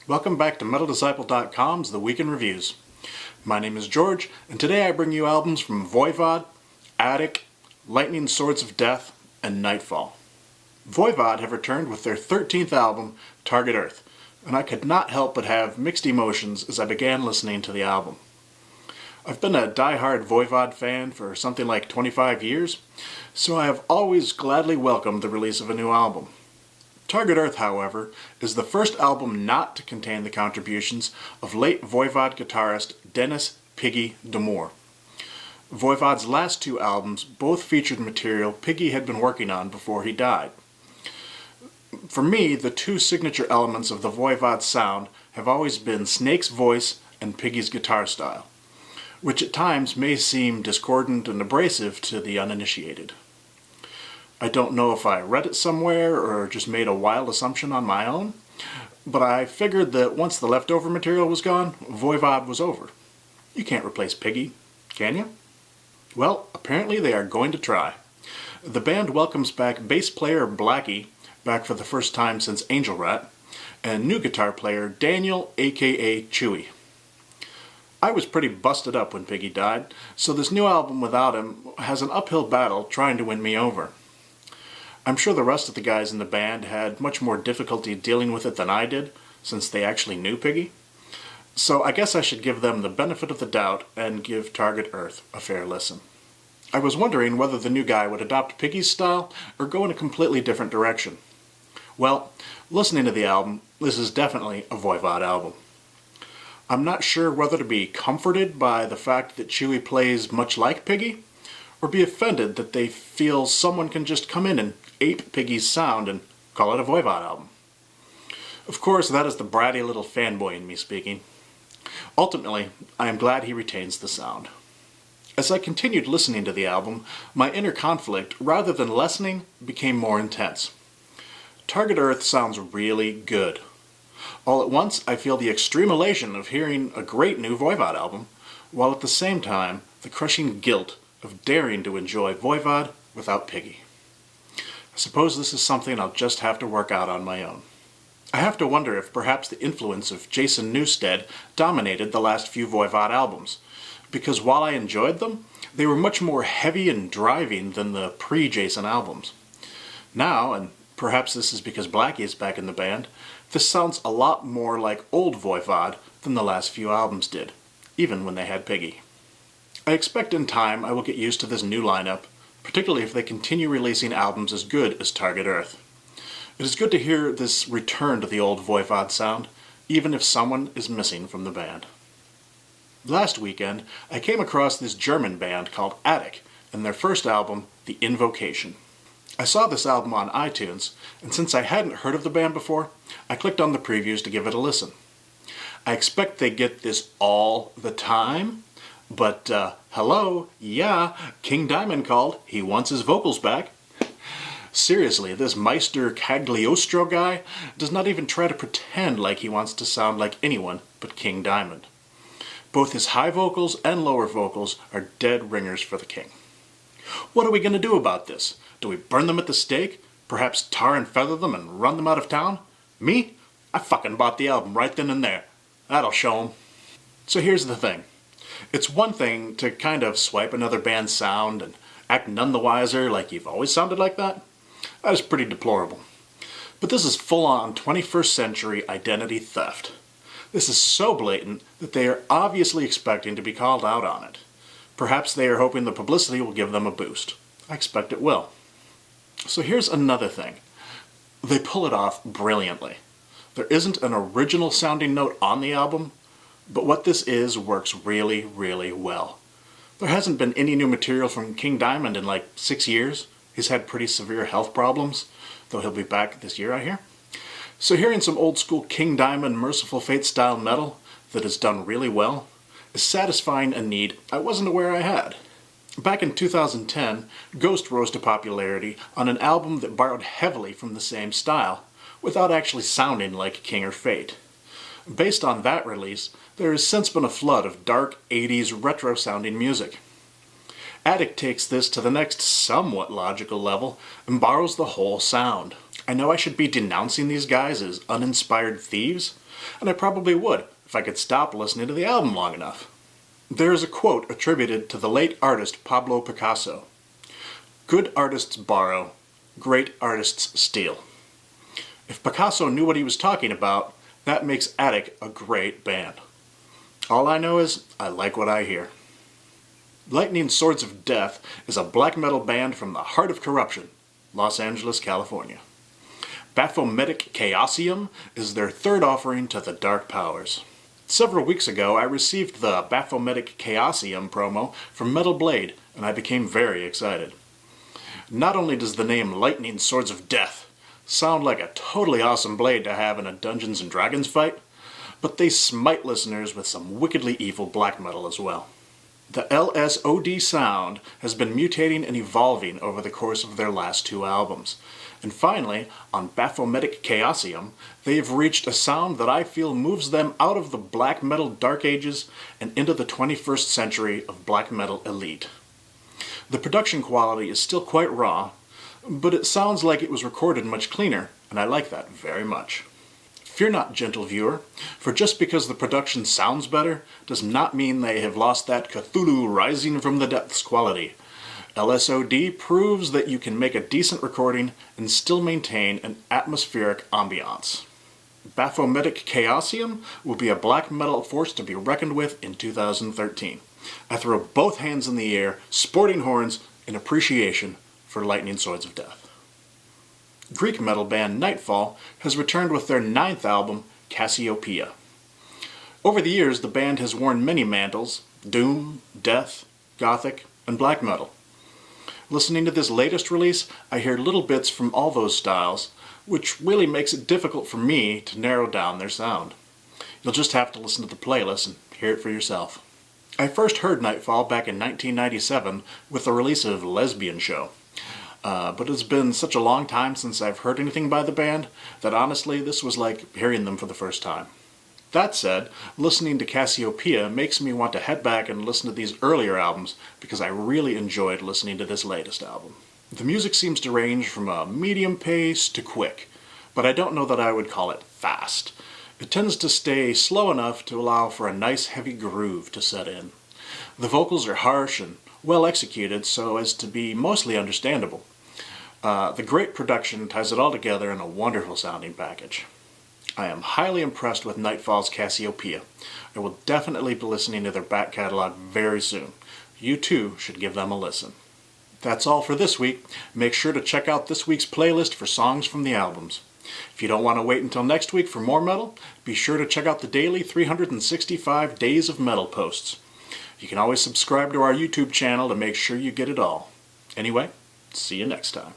Welcome back to MetalDisciple.com's The Week in Reviews. My name is George, and today I bring you albums from Voivod, Attic, Lightning Swords of Death, and Nightfall. Voivod have returned with their 13th album, Target Earth, and I could not help but have mixed emotions as I began listening to the album. I've been a die-hard Voivod fan for something like 25 years, so I have always gladly welcomed the release of a new album. Target Earth, however, is the first album not to contain the contributions of late Voivod guitarist Dennis "Piggy" D'Amour. Voivod's last two albums both featured material Piggy had been working on before he died. For me, the two signature elements of the Voivod sound have always been Snake's voice and Piggy's guitar style, which at times may seem discordant and abrasive to the uninitiated. I don't know if I read it somewhere or just made a wild assumption on my own, but I figured that once the leftover material was gone, Voivod was over. You can't replace Piggy, can you? Well, apparently they are going to try. The band welcomes back bass player Blackie, back for the first time since Angel Rat, and new guitar player Daniel, aka Chewy. I was pretty busted up when Piggy died, so this new album without him has an uphill battle trying to win me over. I'm sure the rest of the guys in the band had much more difficulty dealing with it than I did, since they actually knew Piggy. So I guess I should give them the benefit of the doubt and give Target Earth a fair listen. I was wondering whether the new guy would adopt Piggy's style or go in a completely different direction. Well, listening to the album, this is definitely a Voivod album. I'm not sure whether to be comforted by the fact that Chewy plays much like Piggy, or be offended that they feel someone can just come in and ape Piggy's sound and call it a Voivod album. Of course, that is the bratty little fanboy in me speaking. Ultimately, I am glad he retains the sound. As I continued listening to the album, my inner conflict, rather than lessening, became more intense. Target Earth sounds really good. All at once, I feel the extreme elation of hearing a great new Voivod album, while at the same time, the crushing guilt of daring to enjoy Voivod without Piggy. I suppose this is something I'll just have to work out on my own. I have to wonder if perhaps the influence of Jason Newsted dominated the last few Voivod albums, because while I enjoyed them, they were much more heavy and driving than the pre-Jason albums. Now, and perhaps this is because Blackie is back in the band, this sounds a lot more like old Voivod than the last few albums did, even when they had Piggy. I expect in time I will get used to this new lineup, particularly if they continue releasing albums as good as Target Earth. It is good to hear this return to the old Voivod sound, even if someone is missing from the band. Last weekend, I came across this German band called Attic and their first album, The Invocation. I saw this album on iTunes, and since I hadn't heard of the band before, I clicked on the previews to give it a listen. I expect they get this all the time, but hello, yeah, King Diamond called. He wants his vocals back. Seriously, this Meister Cagliostro guy does not even try to pretend like he wants to sound like anyone but King Diamond. Both his high vocals and lower vocals are dead ringers for the king. What are we going to do about this? Do we burn them at the stake? Perhaps tar and feather them and run them out of town? Me? I fucking bought the album right then and there. That'll show 'em. So here's the thing. It's one thing to kind of swipe another band's sound and act none the wiser like you've always sounded like that. That is pretty deplorable. But this is full-on 21st century identity theft. This is so blatant that they are obviously expecting to be called out on it. Perhaps they are hoping the publicity will give them a boost. I expect it will. So here's another thing. They pull it off brilliantly. There isn't an original sounding note on the album, but what this is works really, really well. There hasn't been any new material from King Diamond in like 6 years. He's had pretty severe health problems, though he'll be back this year, I hear. So hearing some old school King Diamond Merciful Fate style metal that is done really well is satisfying a need I wasn't aware I had. Back in 2010, Ghost rose to popularity on an album that borrowed heavily from the same style, without actually sounding like King or Fate. Based on that release, there has since been a flood of dark 80s retro-sounding music. Attic takes this to the next somewhat logical level and borrows the whole sound. I know I should be denouncing these guys as uninspired thieves, and I probably would if I could stop listening to the album long enough. There is a quote attributed to the late artist Pablo Picasso. "Good artists borrow, great artists steal." If Picasso knew what he was talking about, that makes Attic a great band. All I know is I like what I hear. Lightning Swords of Death is a black metal band from the heart of corruption, Los Angeles, California. Baphometic Chaosium is their third offering to the Dark Powers. Several weeks ago, I received the Baphometic Chaosium promo from Metal Blade, and I became very excited. Not only does the name Lightning Swords of Death sound like a totally awesome blade to have in a Dungeons & Dragons fight, but they smite listeners with some wickedly evil black metal as well. The LSOD sound has been mutating and evolving over the course of their last two albums. And finally, on Baphometic Chaosium, they have reached a sound that I feel moves them out of the black metal dark ages and into the 21st century of black metal elite. The production quality is still quite raw, but it sounds like it was recorded much cleaner, and I like that very much. Fear not, gentle viewer, for just because the production sounds better does not mean they have lost that Cthulhu rising from the depths quality. LSOD proves that you can make a decent recording and still maintain an atmospheric ambiance. Baphometic Chaosium will be a black metal force to be reckoned with in 2013. I throw both hands in the air, sporting horns, in appreciation for Lightning Swords of Death. Greek metal band Nightfall has returned with their 9th album, Cassiopeia. Over the years, the band has worn many mantles: doom, death, gothic, and black metal. Listening to this latest release, I hear little bits from all those styles, which really makes it difficult for me to narrow down their sound. You'll just have to listen to the playlist and hear it for yourself. I first heard Nightfall back in 1997 with the release of Lesbian Show. But it's been such a long time since I've heard anything by the band that honestly this was like hearing them for the first time. That said, listening to Cassiopeia makes me want to head back and listen to these earlier albums because I really enjoyed listening to this latest album. The music seems to range from a medium pace to quick, but I don't know that I would call it fast. It tends to stay slow enough to allow for a nice heavy groove to set in. The vocals are harsh and well executed so as to be mostly understandable. The great production ties it all together in a wonderful sounding package. I am highly impressed with Nightfall's Cassiopeia. I will definitely be listening to their back catalog very soon. You too should give them a listen. That's all for this week. Make sure to check out this week's playlist for songs from the albums. If you don't want to wait until next week for more metal, be sure to check out the daily 365 Days of Metal posts. You can always subscribe to our YouTube channel to make sure you get it all. Anyway, see you next time.